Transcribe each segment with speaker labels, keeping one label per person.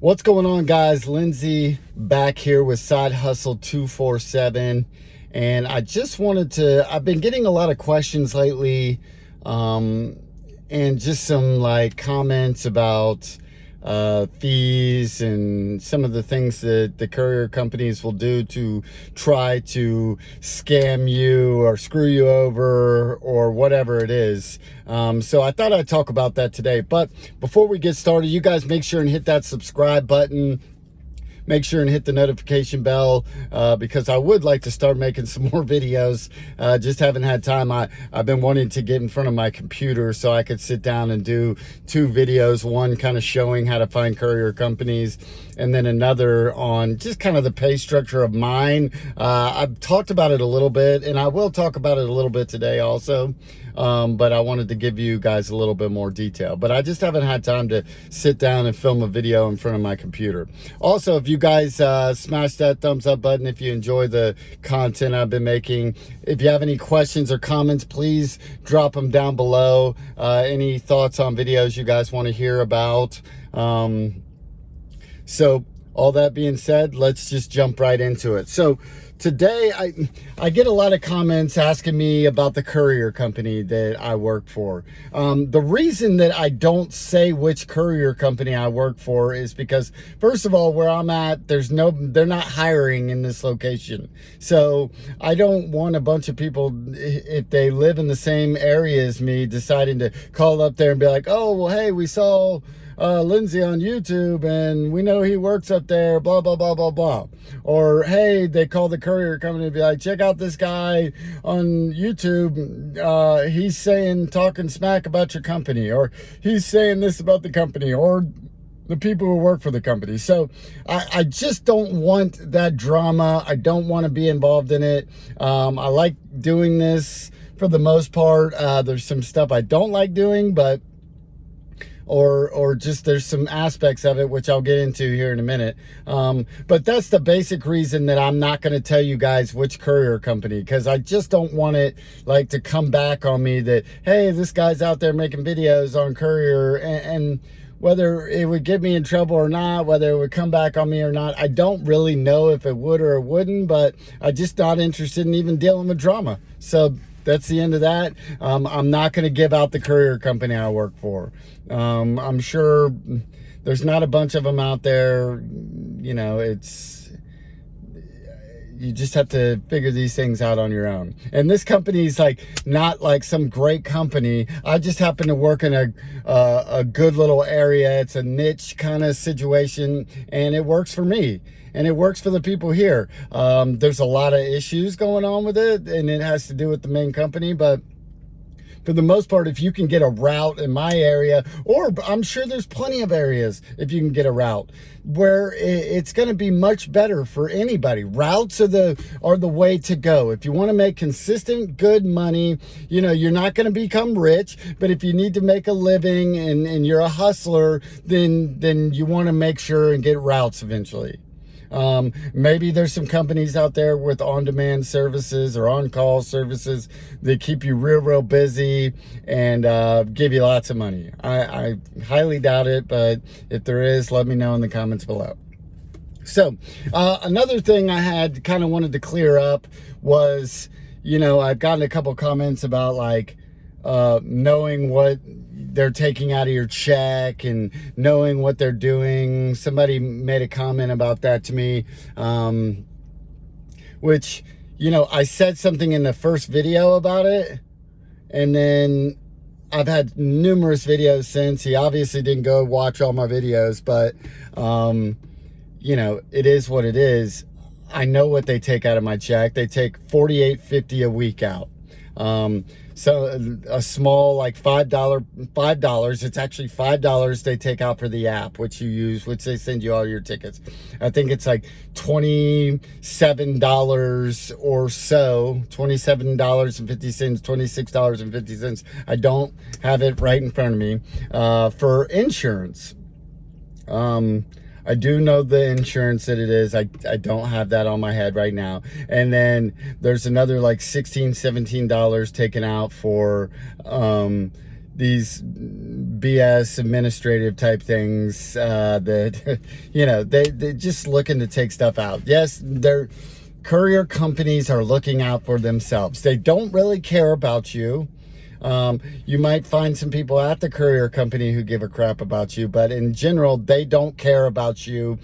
Speaker 1: What's going on, guys? Lindsay back here with Side Hustle 247, and I just wanted to, I've been getting a lot of questions lately, and just some like comments about fees and some of the things that the courier companies will do to try to scam you or screw you over or whatever it is. So I thought I'd talk about that today. But before we get started, you guys make sure and hit that subscribe button. Make sure and hit the notification bell because I would like to start making some more videos. Just haven't had time. I've been wanting to get in front of my computer so I could sit down and do 2 videos. One kind of showing how to find courier companies, and then another on just kind of the pay structure of mine. I've talked about it a little bit, and I will talk about it a little bit today also. But I wanted to give you guys a little bit more detail. But I just haven't had time to sit down and film a video in front of my computer. Also, if you guys smash that thumbs up button if you enjoy the content I've been making. If you have any questions or comments, please drop them down below. Any thoughts on videos you guys want to hear about. So all that being said, let's just jump right into it. So today I get a lot of comments asking me about the courier company that I work for. The reason that I don't say which courier company I work for is because, first of all, where I'm at, they're not hiring in this location. So I don't want a bunch of people, if they live in the same area as me, deciding to call up there and be like, oh, well, hey, we saw Lindsay on YouTube and we know he works up there, blah, blah, blah, blah, blah. Or, hey, they call the courier company and be like, check out this guy on YouTube. He's talking smack about your company, or he's saying this about the company, or the people who work for the company. So I just don't want that drama. I don't want to be involved in it. I like doing this for the most part. There's some stuff I don't like doing, but or just there's some aspects of it which I'll get into here in a minute. But that's the basic reason that I'm not going to tell you guys which courier company, because I just don't want it like to come back on me that, hey, this guy's out there making videos on courier, and whether it would get me in trouble or not, whether it would come back on me or not, I don't really know if it would or it wouldn't, but I'm just not interested in even dealing with drama. So that's the end of that. I'm not going to give out the courier company I work for. I'm sure there's not a bunch of them out there. You know, you just have to figure these things out on your own. And this company is like not like some great company. I just happen to work in a good little area. It's a niche kind of situation, and it works for me. And it works for the people here. There's a lot of issues going on with it, and it has to do with the main company. But for the most part, if you can get a route in my area, or I'm sure there's plenty of areas if you can get a route where it's going to be much better for anybody. Routes are the way to go. If you want to make consistent, good money, you know, you're not going to become rich, but if you need to make a living and you're a hustler, then you want to make sure and get routes eventually. Maybe there's some companies out there with on-demand services or on-call services that keep you real busy and give you lots of money. I highly doubt it, but if there is, let me know in the comments below. So another thing I had kind of wanted to clear up was, you know, I've gotten a couple comments about like knowing what they're taking out of your check and knowing what they're doing. Somebody made a comment about that to me, which, you know, I said something in the first video about it, and then I've had numerous videos since. He obviously didn't go watch all my videos, but you know, it is what it is. I know what they take out of my check. They take $48.50 a week out. So a small, like $5, it's actually $5 they take out for the app, which you use, which they send you all your tickets. I think it's like $27 or so, $27.50, $26.50. I don't have it right in front of me, for insurance. I do know the insurance that it is. I don't have that on my head right now. And then there's another like $16, $17 taken out for these BS administrative type things that they're just looking to take stuff out. Yes, they're courier companies are looking out for themselves. They don't really care about you. You might find some people at the courier company who give a crap about you, but in general, they don't care about you.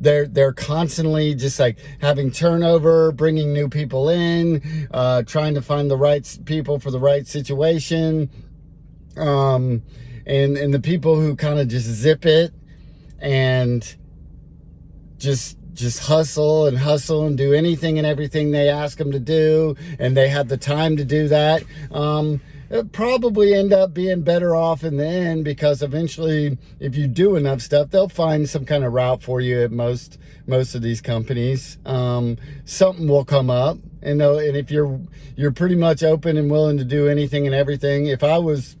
Speaker 1: They're constantly just like having turnover, bringing new people in, trying to find the right people for the right situation. And the people who kind of just zip it and just hustle and do anything and everything they ask them to do, and they have the time to do that, probably end up being better off in the end, because eventually, if you do enough stuff, they'll find some kind of route for you at most of these companies. Something will come up, and if you're pretty much open and willing to do anything and everything. If I was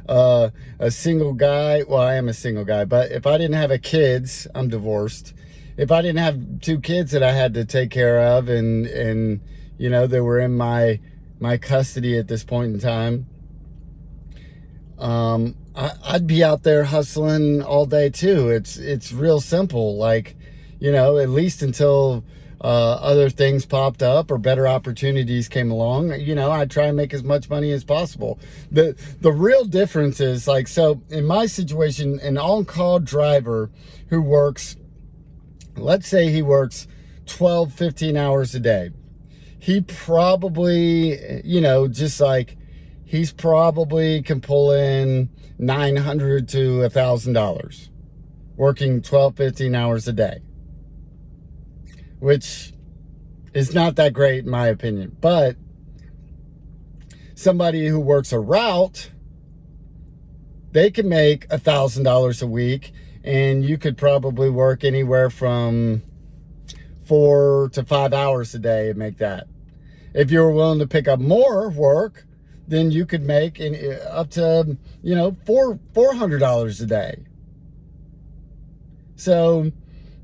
Speaker 1: a single guy, well, I am a single guy, but if I didn't have kids, I'm divorced. If I didn't have two kids that I had to take care of, and they were in my custody at this point in time, I'd be out there hustling all day too. It's real simple, like, at least until other things popped up or better opportunities came along. I try and make as much money as possible. The real difference is, like, so in my situation, an on-call driver who works, let's say he works 12, 15 hours a day. He probably, he's probably can pull in $900 to $1,000 working 12, 15 hours a day, which is not that great in my opinion. But somebody who works a route, they can make $1,000 a week, and you could probably work anywhere from 4 to 5 hours a day and make that. If you were willing to pick up more work, then you could make up to $400 a day. So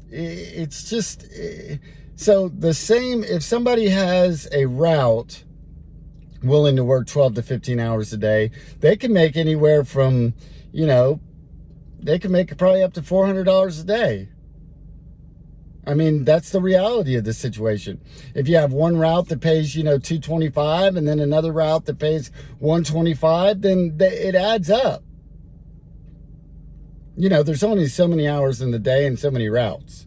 Speaker 1: it's just, so the same, if somebody has a route willing to work 12 to 15 hours a day, they can make anywhere from, they can make probably up to $400 a day. I mean, that's the reality of the situation. If you have one route that pays, $225, and then another route that pays $125, then it adds up. There's only so many hours in the day and so many routes.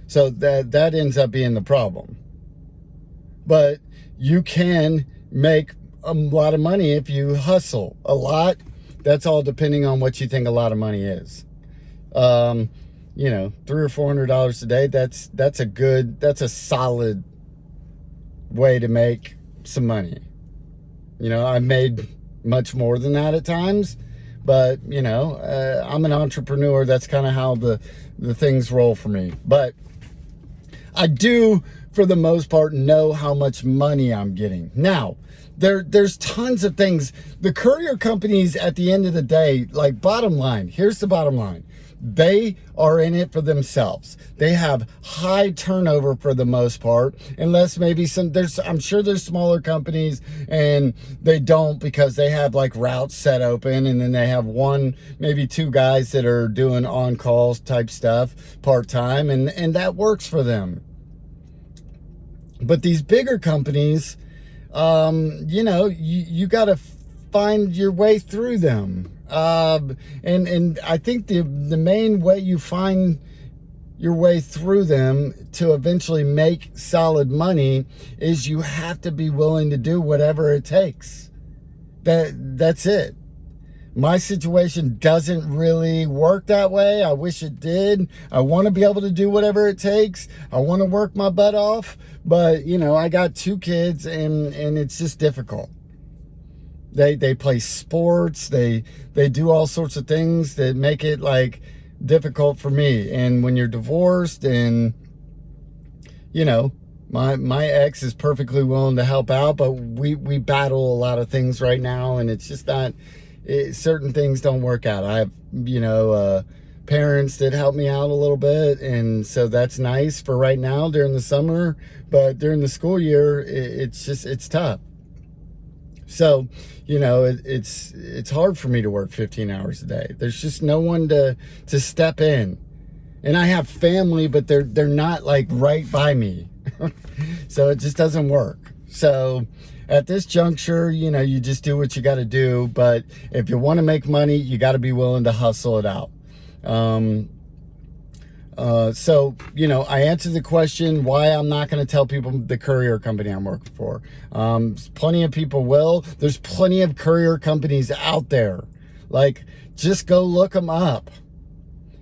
Speaker 1: So that ends up being the problem. But you can make a lot of money if you hustle a lot. That's all depending on what you think a lot of money is. $300 or $400 a day, that's a solid way to make some money. I've made much more than that at times, but I'm an entrepreneur. That's kind of how the things roll for me. But I do, for the most part, know how much money I'm getting. Now, there's tons of things. The courier companies, at the end of the day, like, bottom line, here's the bottom line. They are in it for themselves. They have high turnover for the most part, unless maybe I'm sure there's smaller companies and they don't, because they have like routes set open, and then they have one, maybe two guys that are doing on-call type stuff part-time, and that works for them. But these bigger companies, you got to find your way through them. And I think the main way you find your way through them to eventually make solid money is you have to be willing to do whatever it takes. That's it. My situation doesn't really work that way. I wish it did. I want to be able to do whatever it takes. I want to work my butt off, but I got two kids, and it's just difficult. They play sports. They do all sorts of things that make it like difficult for me. And when you're divorced, and my ex is perfectly willing to help out, but we battle a lot of things right now, and it's just not. Certain things don't work out. I have parents that help me out a little bit, and so that's nice for right now during the summer. But during the school year, it's tough. So, it's hard for me to work 15 hours a day. There's just no one to step in. And I have family, but they're not like right by me. So it just doesn't work. So at this juncture, you just do what you got to do. But if you want to make money, you got to be willing to hustle it out. So, I answered the question why I'm not going to tell people the courier company I'm working for. Plenty of people will. There's plenty of courier companies out there. Like, just go look them up.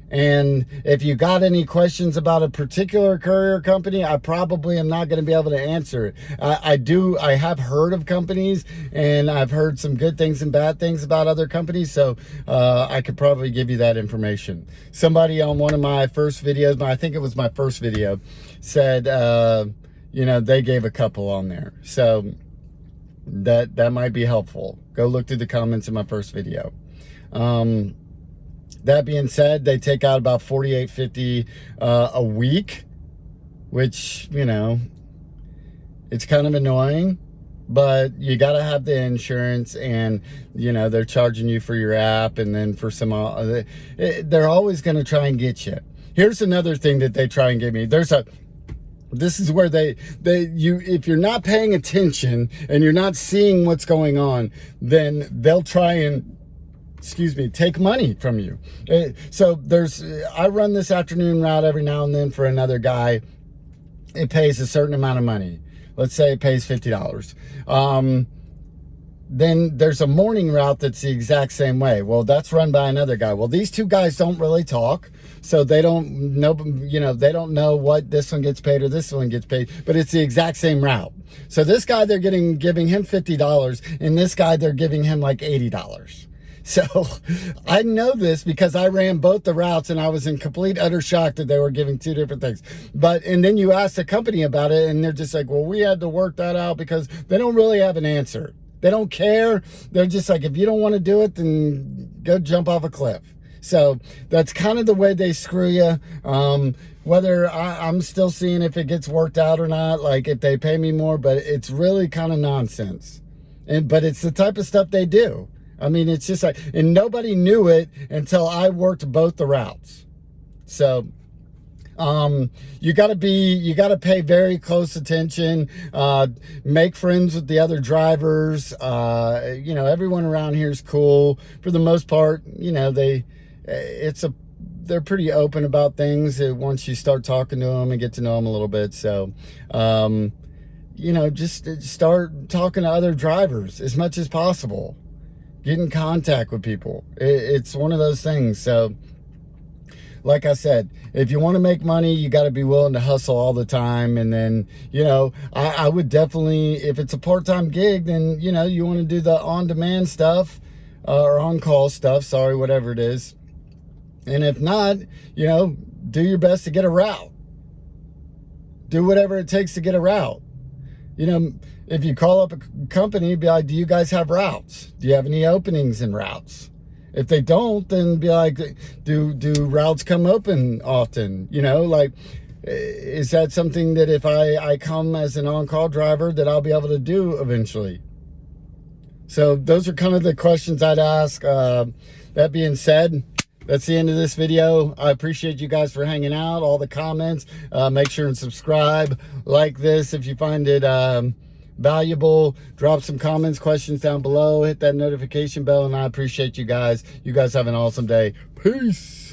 Speaker 1: And if you got any questions about a particular courier company, I probably am not going to be able to answer it. I have heard of companies, and I've heard some good things and bad things about other companies, so I could probably give you that information. Somebody on one of my first videos, I think it was my first video, said, they gave a couple on there. So that might be helpful. Go look through the comments in my first video. That being said, they take out about $48.50 a week, which, it's kind of annoying, but you got to have the insurance, and, they're charging you for your app, and then for some, they're always going to try and get you. Here's another thing that they try and get me. This is where if you're not paying attention and you're not seeing what's going on, then they'll try and, take money from you. So I run this afternoon route every now and then for another guy. It pays a certain amount of money. Let's say it pays $50. Then there's a morning route that's the exact same way. Well, that's run by another guy. Well, these two guys don't really talk, so they don't know, they don't know what this one gets paid or this one gets paid, but it's the exact same route. So this guy, they're giving him $50, and this guy, they're giving him like $80. So I know this because I ran both the routes, and I was in complete utter shock that they were giving two different things. And then you ask the company about it, and they're just like, well, we had to work that out, because they don't really have an answer. They don't care. They're just like, if you don't want to do it, then go jump off a cliff. So that's kind of the way they screw you. Whether I'm still seeing if it gets worked out or not, like if they pay me more, but it's really kind of nonsense. But it's the type of stuff they do. I mean, it's just like, and nobody knew it until I worked both the routes. So, you got to pay very close attention, make friends with the other drivers. Everyone around here is cool for the most part. They're pretty open about things once you start talking to them and get to know them a little bit. So, just start talking to other drivers as much as possible. Get in contact with people. It's one of those things. So, like I said, if you want to make money, you got to be willing to hustle all the time. And then, I would definitely, if it's a part-time gig, then, you want to do the on-demand stuff, or on-call stuff, whatever it is. And if not, do your best to get a route. Do whatever it takes to get a route. If you call up a company, be like, do you guys have routes? Do you have any openings in routes? If they don't, then be like, do routes come open often? Is that something that if I come as an on-call driver that I'll be able to do eventually? So those are kind of the questions I'd ask. That being said, that's the end of this video. I appreciate you guys for hanging out, all the comments. Make sure and subscribe, like this if you find it valuable. Drop some comments, questions down below. Hit that notification bell, and I appreciate you guys. You guys have an awesome day. Peace.